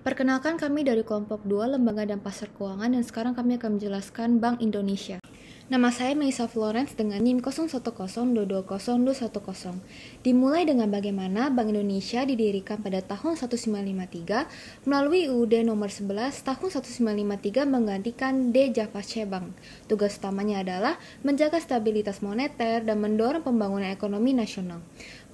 Perkenalkan, kami dari kelompok 2 Lembaga dan Pasar Keuangan, dan sekarang kami akan menjelaskan Bank Indonesia. Nama saya Meisa Florence dengan NIM 0102202110. Dimulai dengan bagaimana Bank Indonesia didirikan pada tahun 1953 melalui UUD nomor 11 tahun 1953 menggantikan D. Javace Bank. Tugas utamanya adalah menjaga stabilitas moneter dan mendorong pembangunan ekonomi nasional.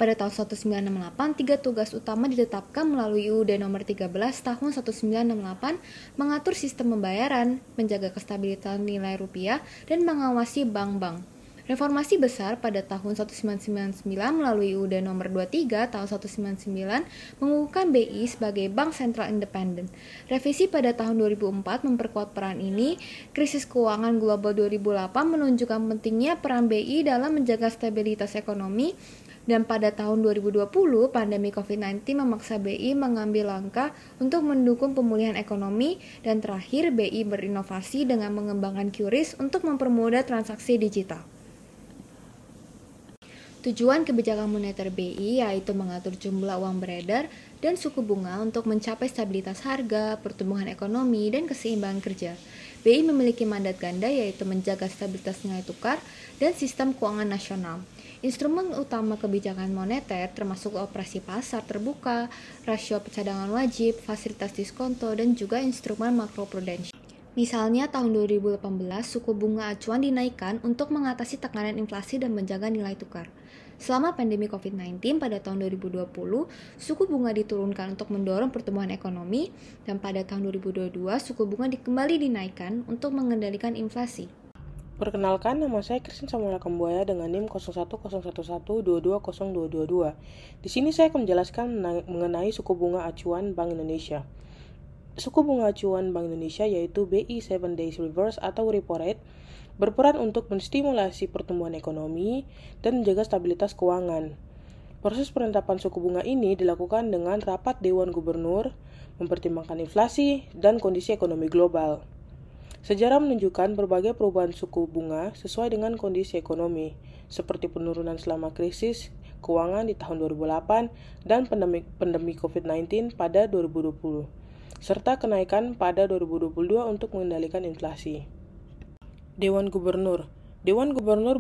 Pada tahun 1968, 3 tugas utama ditetapkan melalui UUD nomor 13 tahun 1968 mengatur sistem pembayaran, menjaga kestabilitas nilai rupiah, dan mengawasi bank-bank. Reformasi besar pada tahun 1999 melalui UUD nomor 23 tahun 1999 mengukuhkan BI sebagai Bank Sentral Independen. Revisi pada tahun 2004 memperkuat peran ini. Krisis keuangan global 2008 menunjukkan pentingnya peran BI dalam menjaga stabilitas ekonomi. Dan pada tahun 2020, pandemi COVID-19 memaksa BI mengambil langkah untuk mendukung pemulihan ekonomi, dan terakhir BI berinovasi dengan mengembangkan QRIS untuk mempermudah transaksi digital. Tujuan kebijakan moneter BI yaitu mengatur jumlah uang beredar dan suku bunga untuk mencapai stabilitas harga, pertumbuhan ekonomi, dan keseimbangan kerja. BI memiliki mandat ganda yaitu menjaga stabilitas nilai tukar dan sistem keuangan nasional. Instrumen utama kebijakan moneter termasuk operasi pasar terbuka, rasio cadangan wajib, fasilitas diskonto, dan juga instrumen makroprudensial. Misalnya tahun 2018, suku bunga acuan dinaikkan untuk mengatasi tekanan inflasi dan menjaga nilai tukar. Selama pandemi COVID-19 pada tahun 2020, suku bunga diturunkan untuk mendorong pertumbuhan ekonomi, dan pada tahun 2022, suku bunga kembali dinaikkan untuk mengendalikan inflasi. Perkenalkan, nama saya Christine Samuel Kambuaya dengan NIM 010112202222. Di sini saya akan menjelaskan mengenai suku bunga acuan Bank Indonesia. Suku bunga acuan Bank Indonesia yaitu BI 7 Days Reverse atau Repo Rate berperan untuk menstimulasi pertumbuhan ekonomi dan menjaga stabilitas keuangan. Proses penetapan suku bunga ini dilakukan dengan rapat Dewan Gubernur, mempertimbangkan inflasi dan kondisi ekonomi global. Sejarah menunjukkan berbagai perubahan suku bunga sesuai dengan kondisi ekonomi, seperti penurunan selama krisis keuangan di tahun 2008 dan pandemi COVID-19 pada 2020, serta kenaikan pada 2022 untuk mengendalikan inflasi. Dewan Gubernur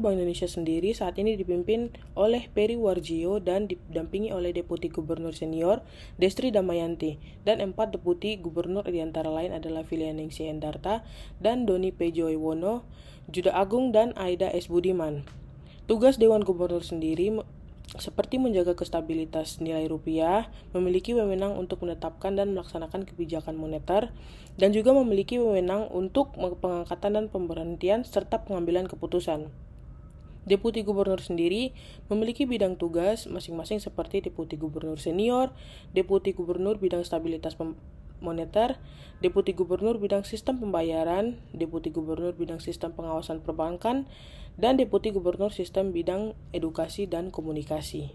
Bank Indonesia sendiri saat ini dipimpin oleh Peri Warjio dan didampingi oleh Deputi Gubernur Senior Destri Damayanti, dan 4 Deputi Gubernur di antara lain adalah Filianingsi Endarta dan Doni P. Joyowono, Juda Agung, dan Aida S. Budiman. Tugas Dewan Gubernur sendiri seperti menjaga kestabilitas nilai rupiah, memiliki wewenang untuk menetapkan dan melaksanakan kebijakan moneter, dan juga memiliki wewenang untuk pengangkatan dan pemberhentian serta pengambilan keputusan. Deputi Gubernur sendiri memiliki bidang tugas masing-masing seperti Deputi Gubernur Senior, Deputi Gubernur bidang stabilitas moneter, Deputi Gubernur bidang sistem pembayaran, Deputi Gubernur bidang sistem pengawasan perbankan, dan Deputi Gubernur sistem bidang edukasi dan komunikasi.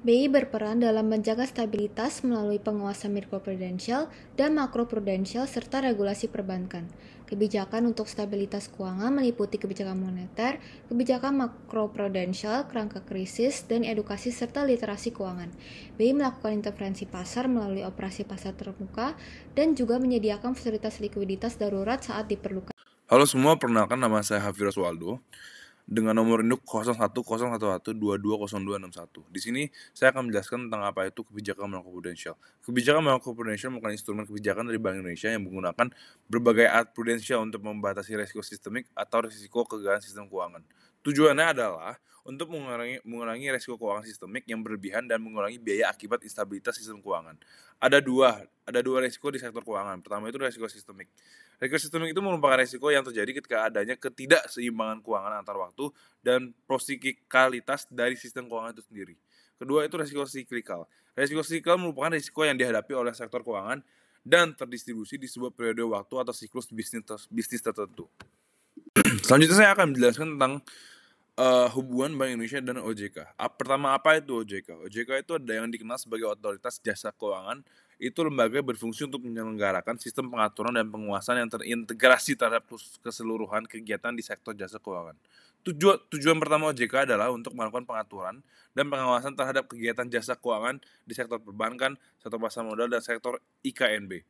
BI berperan dalam menjaga stabilitas melalui pengawasan mikroprudensial dan makroprudensial serta regulasi perbankan. Kebijakan untuk stabilitas keuangan meliputi kebijakan moneter, kebijakan makroprudensial, kerangka krisis, dan edukasi serta literasi keuangan. BI melakukan intervensi pasar melalui operasi pasar terbuka dan juga menyediakan fasilitas likuiditas darurat saat diperlukan. Halo semua, perkenalkan nama saya Hafirus Waldo dengan nomor induk 010112200261. Di sini saya akan menjelaskan tentang apa itu kebijakan makroprudensial. Kebijakan makroprudensial merupakan instrumen kebijakan dari Bank Indonesia yang menggunakan berbagai alat prudensial untuk membatasi risiko sistemik atau risiko kegagalan sistem keuangan. Tujuannya adalah untuk mengurangi risiko keuangan sistemik yang berlebihan dan mengurangi biaya akibat instabilitas sistem keuangan. Ada dua risiko di sektor keuangan. Pertama itu risiko sistemik. Risiko sistemik itu merupakan risiko yang terjadi ketika adanya ketidakseimbangan keuangan antar waktu dan prosiklikalitas dari sistem keuangan itu sendiri. Kedua itu risiko siklikal. Risiko siklikal merupakan risiko yang dihadapi oleh sektor keuangan dan terdistribusi di sebuah periode waktu atau siklus bisnis tertentu. Selanjutnya saya akan menjelaskan tentang hubungan Bank Indonesia dan OJK. Pertama, apa itu OJK? OJK itu ada yang dikenal sebagai Otoritas Jasa Keuangan Itu lembaga berfungsi untuk menyelenggarakan sistem pengaturan dan penguasaan yang terintegrasi terhadap keseluruhan kegiatan di sektor jasa keuangan. Tujuan pertama OJK adalah untuk melakukan pengaturan dan pengawasan terhadap kegiatan jasa keuangan di sektor perbankan, sektor pasar modal, dan sektor IKNB.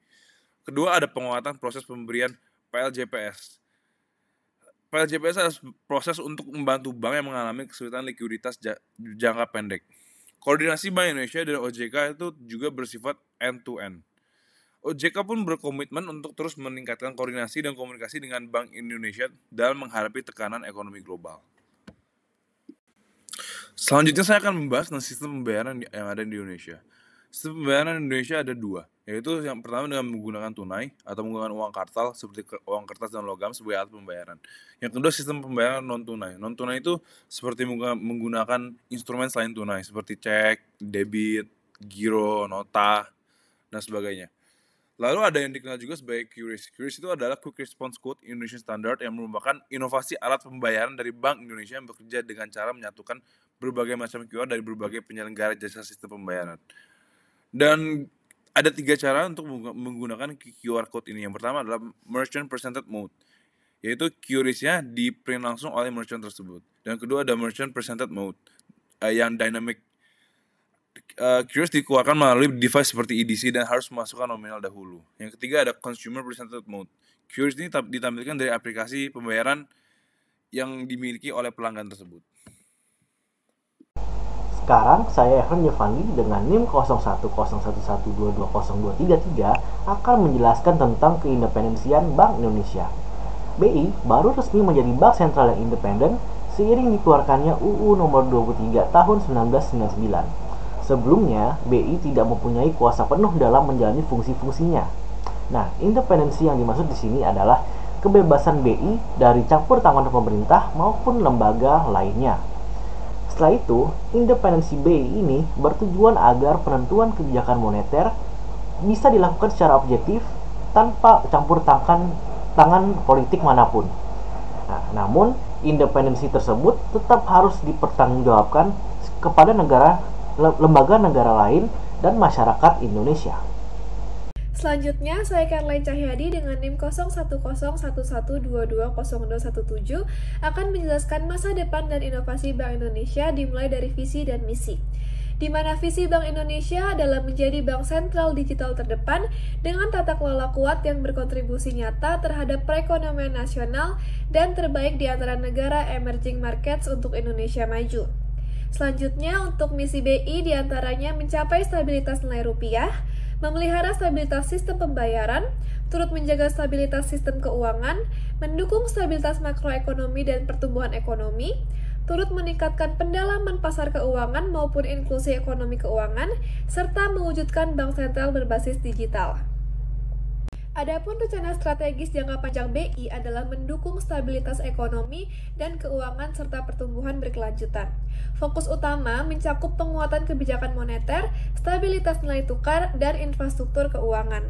Kedua, ada penguatan proses pemberian PLJPS. PLJPS adalah proses untuk membantu bank yang mengalami kesulitan likuiditas jangka pendek. Koordinasi Bank Indonesia dan OJK itu juga bersifat end-to-end. OJK pun berkomitmen untuk terus meningkatkan koordinasi dan komunikasi dengan Bank Indonesia dalam menghadapi tekanan ekonomi global. Selanjutnya saya akan membahas tentang sistem pembayaran yang ada di Indonesia. Sistem pembayaran di Indonesia ada dua, yaitu yang pertama dengan menggunakan tunai atau menggunakan uang kartal seperti uang kertas dan logam sebagai alat pembayaran. Yang kedua, sistem pembayaran non-tunai. Non-tunai itu seperti menggunakan instrumen selain tunai seperti cek, debit, giro, nota, dan sebagainya. Lalu ada yang dikenal juga sebagai QRIS. QRIS itu adalah Quick Response Code Indonesian Standard yang merupakan inovasi alat pembayaran dari Bank Indonesia yang bekerja dengan cara menyatukan berbagai macam QR dari berbagai penyelenggara jasa sistem pembayaran. Dan ada 3 cara untuk menggunakan QR Code ini. Yang pertama adalah Merchant Presented Mode, yaitu QRIS-nya di-print langsung oleh merchant tersebut. Dan kedua ada Merchant Presented Mode, yang dynamic. QRIS dikeluarkan melalui device seperti EDC dan harus memasukkan nominal dahulu. Yang ketiga ada Consumer Presented Mode. QRIS ini ditampilkan dari aplikasi pembayaran yang dimiliki oleh pelanggan tersebut. Sekarang saya Evan Yevani dengan NIM 010111220233 akan menjelaskan tentang keindependensian Bank Indonesia. BI baru resmi menjadi bank sentral yang independen seiring dikeluarkannya UU nomor 23 tahun 1999. Sebelumnya, BI tidak mempunyai kuasa penuh dalam menjalani fungsi-fungsinya. Nah, independensi yang dimaksud di sini adalah kebebasan BI dari campur tangan pemerintah maupun lembaga lainnya. Setelah itu, independensi BI ini bertujuan agar penentuan kebijakan moneter bisa dilakukan secara objektif tanpa campur tangan politik manapun. Nah, namun, independensi tersebut tetap harus dipertanggungjawabkan kepada lembaga negara lain dan masyarakat Indonesia. Selanjutnya, saya Caroline Cahyadi dengan NIM 0111220217 akan menjelaskan masa depan dan inovasi Bank Indonesia dimulai dari visi dan misi. Di mana visi Bank Indonesia adalah menjadi bank sentral digital terdepan dengan tata kelola kuat yang berkontribusi nyata terhadap perekonomian nasional dan terbaik di antara negara emerging markets untuk Indonesia maju. Selanjutnya, untuk misi BI diantaranya mencapai stabilitas nilai rupiah, memelihara stabilitas sistem pembayaran, turut menjaga stabilitas sistem keuangan, mendukung stabilitas makroekonomi dan pertumbuhan ekonomi, turut meningkatkan pendalaman pasar keuangan maupun inklusi ekonomi keuangan, serta mewujudkan bank sentral berbasis digital. Adapun rencana strategis jangka panjang BI adalah mendukung stabilitas ekonomi dan keuangan serta pertumbuhan berkelanjutan. Fokus utama mencakup penguatan kebijakan moneter, stabilitas nilai tukar, dan infrastruktur keuangan.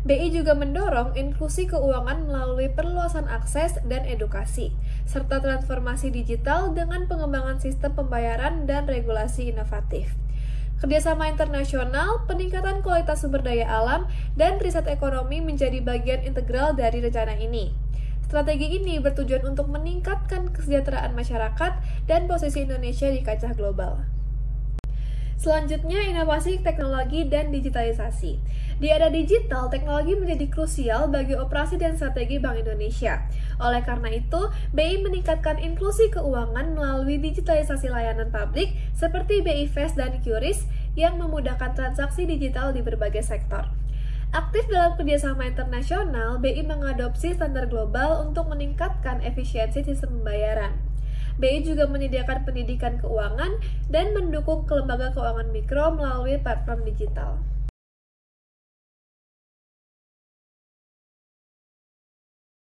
BI juga mendorong inklusi keuangan melalui perluasan akses dan edukasi, serta transformasi digital dengan pengembangan sistem pembayaran dan regulasi inovatif. Kerjasama internasional, peningkatan kualitas sumber daya alam, dan riset ekonomi menjadi bagian integral dari rencana ini. Strategi ini bertujuan untuk meningkatkan kesejahteraan masyarakat dan posisi Indonesia di kancah global. Selanjutnya, inovasi teknologi dan digitalisasi. Di era digital, teknologi menjadi krusial bagi operasi dan strategi Bank Indonesia. Oleh karena itu, BI meningkatkan inklusi keuangan melalui digitalisasi layanan publik seperti BI Fast dan QRIS yang memudahkan transaksi digital di berbagai sektor. Aktif dalam kerjasama internasional, BI mengadopsi standar global untuk meningkatkan efisiensi sistem pembayaran. BI juga menyediakan pendidikan keuangan dan mendukung lembaga keuangan mikro melalui platform digital.